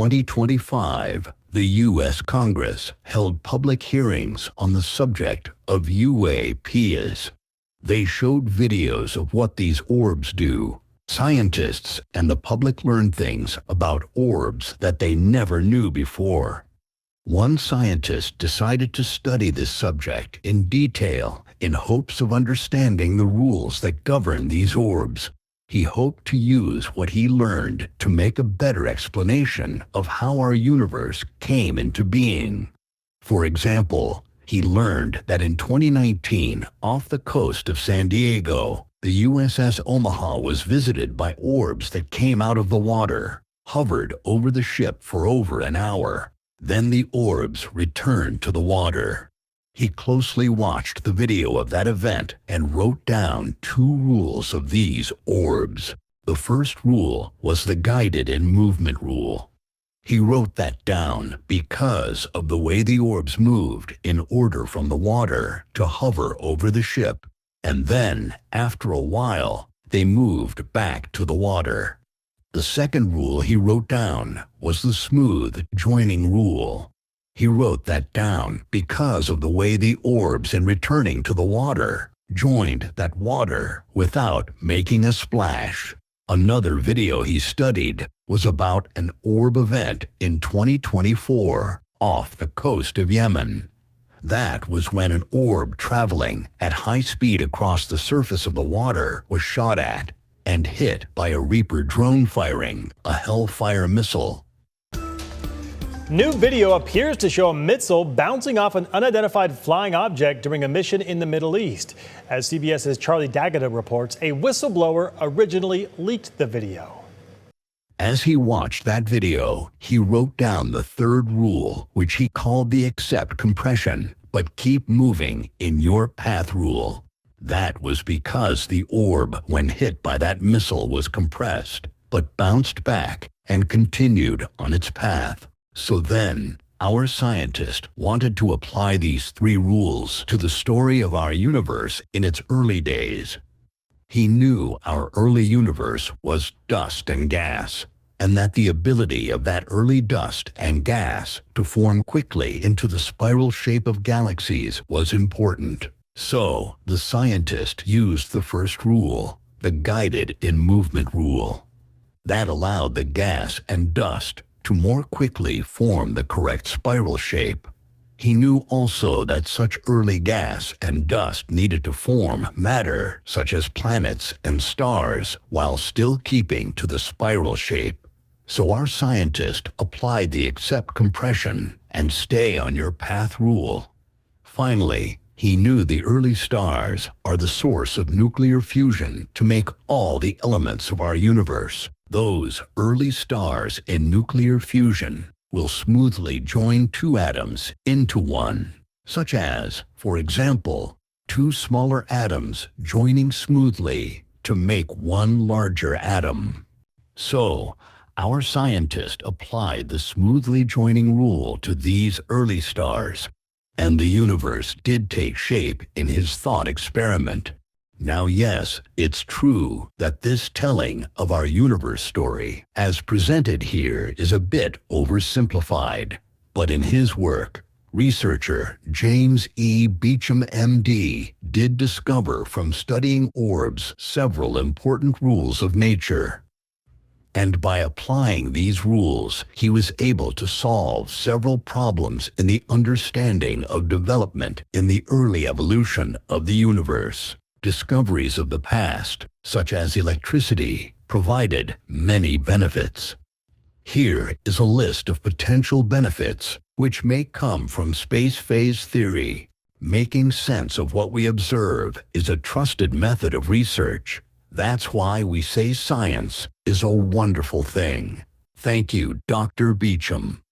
2025, the U.S. Congress held public hearings on the subject of UAPs. They showed videos of what these orbs do. Scientists and the public learned things about orbs that they never knew before. One scientist decided to study this subject in detail in hopes of understanding the rules that govern these orbs. He hoped to use what he learned to make a better explanation of how our universe came into being. For example, he learned that in 2019, off the coast of San Diego, the USS Omaha was visited by orbs that came out of the water, hovered over the ship for over an hour. Then the orbs returned to the water. He closely watched the video of that event and wrote down 2 rules of these orbs. The first rule was the guided in movement rule. He wrote that down because of the way the orbs moved in order from the water to hover over the ship, and then, after a while, they moved back to the water. The second rule he wrote down was the smooth joining rule. He wrote that down because of the way the orbs in returning to the water joined that water without making a splash. Another video he studied was about an orb event in 2024 off the coast of Yemen. That was when an orb traveling at high speed across the surface of the water was shot at and hit by a Reaper drone firing a Hellfire missile. New video appears to show a missile bouncing off an unidentified flying object during a mission in the Middle East. As CBS's Charlie D'Agata reports, a whistleblower originally leaked the video. As he watched that video, he wrote down the third rule, which he called the accept compression, but keep moving in your path rule. That was because the orb, when hit by that missile, was compressed, but bounced back and continued on its path. So then, our scientist wanted to apply these 3 rules to the story of our universe in its early days. He knew our early universe was dust and gas, and that the ability of that early dust and gas to form quickly into the spiral shape of galaxies was important. So, the scientist used the first rule, the guided in movement rule. That allowed the gas and dust to more quickly form the correct spiral shape. He knew also that such early gas and dust needed to form matter such as planets and stars while still keeping to the spiral shape. So our scientist applied the accept compression and stay on your path rule. Finally, he knew the early stars are the source of nuclear fusion to make all the elements of our universe. Those early stars in nuclear fusion will smoothly join 2 atoms into one, such as, for example, 2 smaller atoms joining smoothly to make one larger atom. So, our scientist applied the smoothly joining rule to these early stars, and the universe did take shape in his thought experiment. Now yes, it's true that this telling of our universe story, as presented here, is a bit oversimplified. But in his work, researcher James E. Beecham, M.D., did discover from studying orbs several important rules of nature. And by applying these rules, he was able to solve several problems in the understanding of development in the early evolution of the universe. Discoveries of the past, such as electricity, provided many benefits. Here is a list of potential benefits which may come from space phase theory. Making sense of what we observe is a trusted method of research. That's why we say science is a wonderful thing. Thank you, Dr. Beecham.